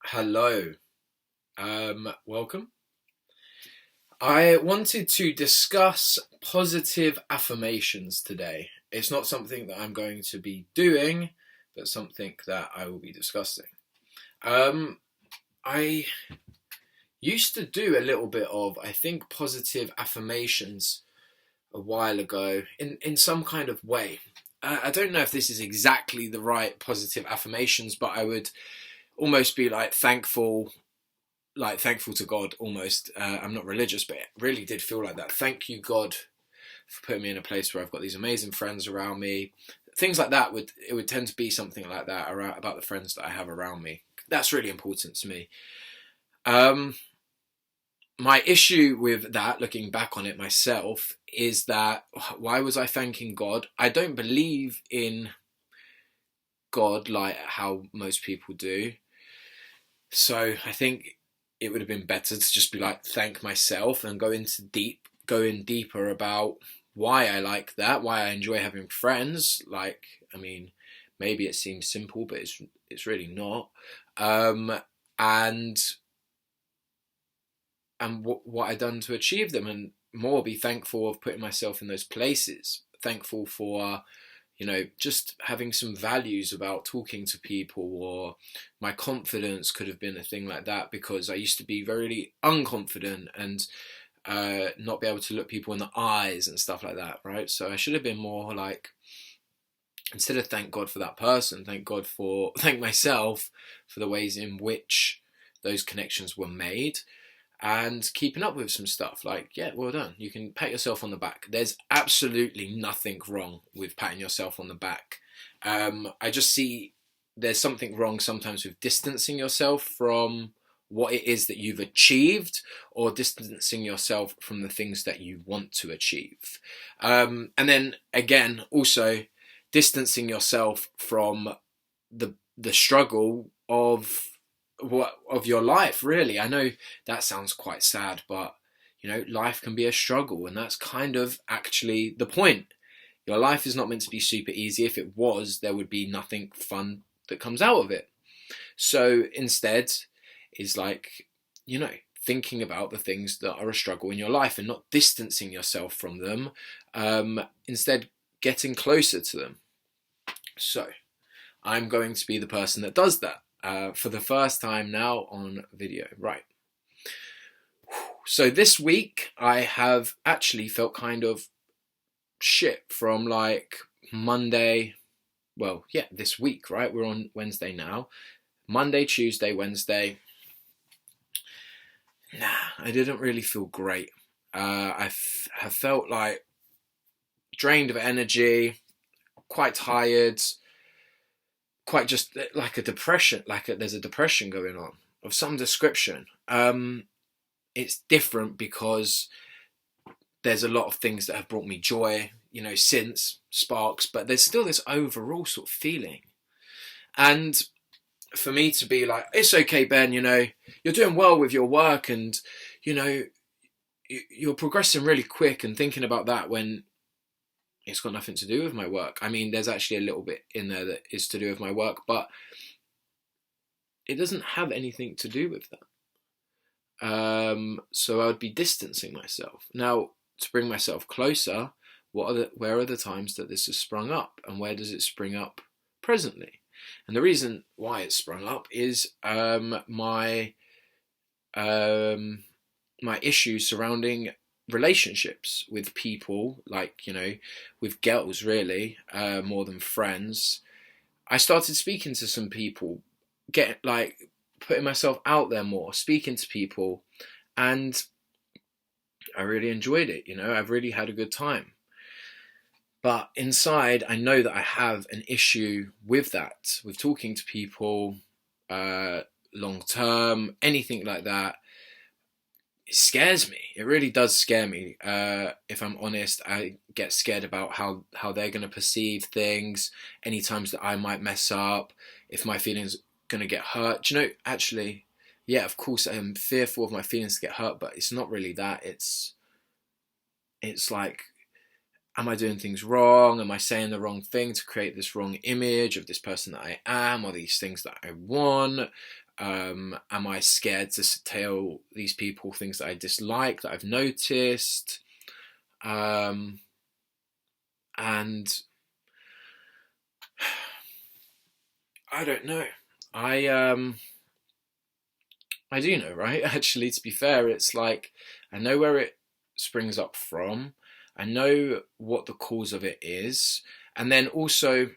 Hello, welcome. I wanted to discuss positive affirmations today. It's not something that I'm going to be doing, but something that I will be discussing. Um, I used to do a little bit of, I think, positive affirmations a while ago in some kind of way. I don't know if this is exactly the right positive affirmations, but I would almost be thankful to God almost. I'm not religious, but it really did feel like that. Thank you, God, for putting me in a place where I've got these amazing friends around me. Things like that would tend to be something like that around about the friends that I have around me. That's really important to me. Um, my issue with that, looking back on it myself, is that why was I thanking God? I don't believe in God like how most people do. So I think it would have been better to just be like thank myself and go in deeper about why I like that, why I enjoy having friends. Like, I mean, maybe it seems simple, but it's really not. Um, and what I done to achieve them, and more be thankful of putting myself in those places. Thankful for just having some values about talking to people, or my confidence could have been a thing like that because I used to be very unconfident and not be able to look people in the eyes and stuff like that, right? So I should have been more like, instead of thank God for that person, thank myself for the ways in which those connections were made and keeping up with some stuff. Like, yeah, well done. You can pat yourself on the back. There's absolutely nothing wrong with patting yourself on the back. I just see there's something wrong sometimes with distancing yourself from what it is that you've achieved, or distancing yourself from the things that you want to achieve. And then again, also distancing yourself from the struggle of your life, really. I know that sounds quite sad, but life can be a struggle, and that's kind of actually the point. Your life is not meant to be super easy. If it was, there would be nothing fun that comes out of it. So instead is like, thinking about the things that are a struggle in your life and not distancing yourself from them. Instead, getting closer to them. So I'm going to be the person that does that for the first time now on video. Right. So this week I have actually felt kind of shit from like Monday. Well, yeah, this week, right? We're on Wednesday now. Monday, Tuesday, Wednesday. Nah, I didn't really feel great. Have felt like drained of energy, quite tired, quite just like a depression, there's a depression going on of some description. It's different because there's a lot of things that have brought me joy, since sparks, but there's still this overall sort of feeling. And for me to be like, it's okay, Ben, you're doing well with your work, and you know you're progressing really quick, and thinking about that when it's got nothing to do with my work. I mean, there's actually a little bit in there that is to do with my work, but it doesn't have anything to do with that. So I would be distancing myself. Now, to bring myself closer, where are the times that this has sprung up, and where does it spring up presently? And the reason why it's sprung up is my issues surrounding relationships with people, like with girls, really, more than friends. I started speaking to some people, get like putting myself out there more, speaking to people, and I really enjoyed it. I've really had a good time. But inside, I know that I have an issue with that, with talking to people, long term, anything like that. It scares me. It really does scare me. If I'm honest, I get scared about how they're going to perceive things, any times that I might mess up, if my feelings going to get hurt. Do you know, actually, yeah, of course I am fearful of my feelings to get hurt, but it's not really that. It's like, am I doing things wrong? Am I saying the wrong thing to create this wrong image of this person that I am, or these things that I want? Am I scared to tell these people things that I dislike, that I've noticed? And I don't know. I do know, right? Actually, to be fair, it's like I know where it springs up from. I know what the cause of it is. And then also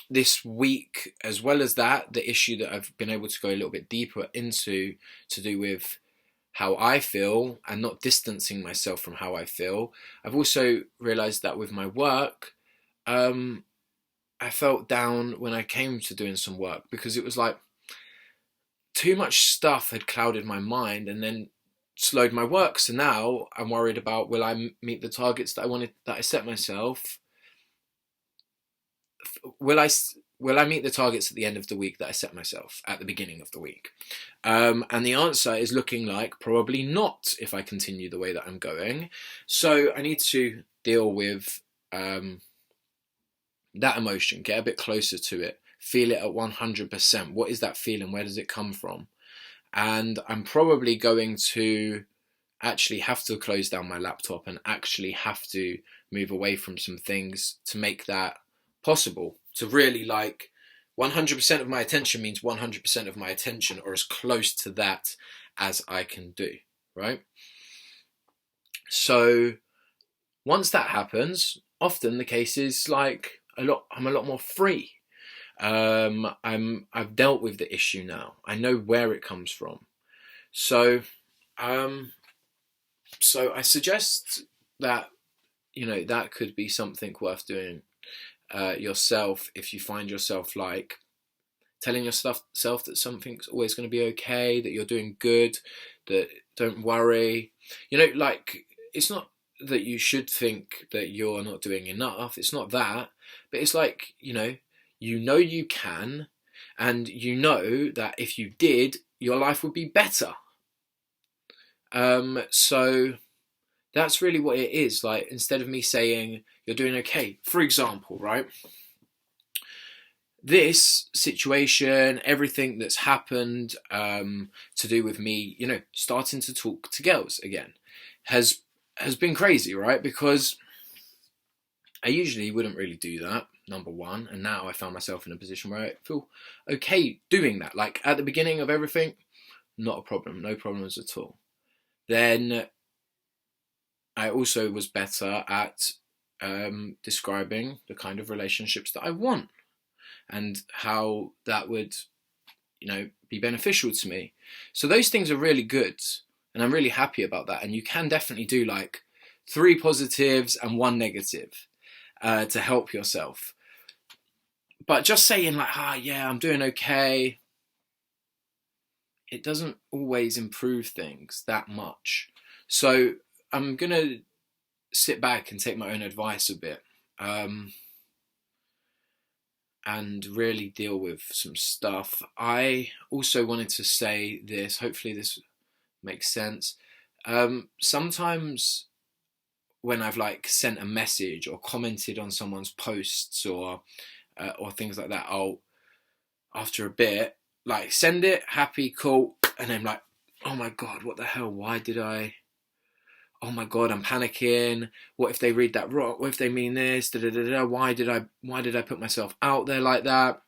this week, as well as that, the issue that I've been able to go a little bit deeper into to do with how I feel and not distancing myself from how I feel. I've also realized that with my work, I felt down when I came to doing some work because it was like too much stuff had clouded my mind and then slowed my work. So now I'm worried about, will I meet the targets that I set myself? Will I meet the targets at the end of the week that I set myself at the beginning of the week? And the answer is looking like probably not if I continue the way that I'm going. So I need to deal with that emotion, get a bit closer to it, feel it at 100%. What is that feeling? Where does it come from? And I'm probably going to actually have to close down my laptop and actually have to move away from some things to make that possible. To really, like, 100% of my attention means 100% of my attention, or as close to that as I can do, right? So once that happens, often the case is like I'm a lot more free. I've dealt with the issue now. I know where it comes from. So I suggest that, that could be something worth doing yourself if you find yourself like telling yourself that something's always going to be okay, that you're doing good, that don't worry. Like, it's not that you should think that you're not doing enough. It's not that. But it's like, you can, and you know that if you did, your life would be better. So that's really what it is. Like, instead of me saying you're doing okay, for example, right? This situation, everything that's happened to do with me, starting to talk to girls again, has been crazy, right? Because I usually wouldn't really do that, number one, and now I found myself in a position where I feel okay doing that. Like, at the beginning of everything, not a problem, no problems at all. Then I also was better at describing the kind of relationships that I want and how that would, be beneficial to me. So those things are really good, and I'm really happy about that. And you can definitely do like 3 positives and 1 negative to help yourself. But just saying like, yeah, I'm doing okay, it doesn't always improve things that much. So I'm going to sit back and take my own advice a bit and really deal with some stuff. I also wanted to say this, hopefully this makes sense. Sometimes when I've like sent a message or commented on someone's posts or things like that, I'll, after a bit, like send it, happy, cool, and then like, oh my God, what the hell? Oh my God, I'm panicking. What if they read that wrong? What if they mean this? Why did I put myself out there like that?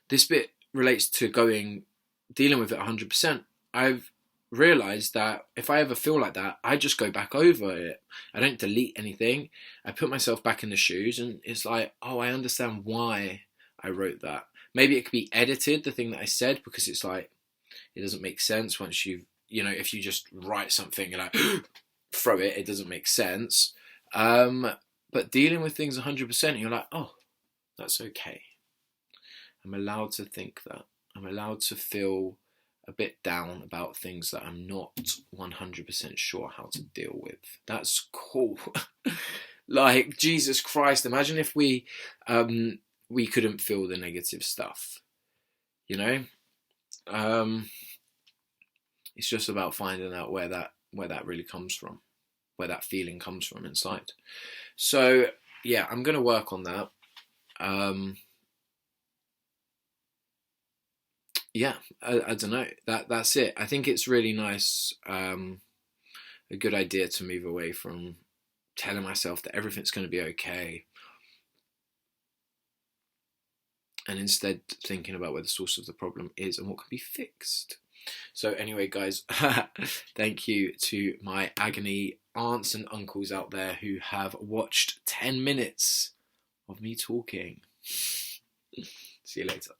This bit relates to dealing with it 100%. I've realized that if I ever feel like that, I just go back over it. I don't delete anything. I put myself back in the shoes, and it's like, oh, I understand why I wrote that. Maybe it could be edited, the thing that I said, because it's like, it doesn't make sense once if you just write something and like throw it, it doesn't make sense. But dealing with things 100%, you're like, oh, that's okay. I'm allowed to think that. I'm allowed to feel a bit down about things that I'm not 100% sure how to deal with. That's cool. Like, Jesus Christ, imagine if we couldn't feel the negative stuff, It's just about finding out where that really comes from, where that feeling comes from inside. So yeah, I'm going to work on that. yeah, I don't know. That's it. I think it's really nice, a good idea to move away from telling myself that everything's going to be okay, and instead thinking about where the source of the problem is and what can be fixed. So anyway, guys, thank you to my agony aunts and uncles out there who have watched 10 minutes of me talking. See you later.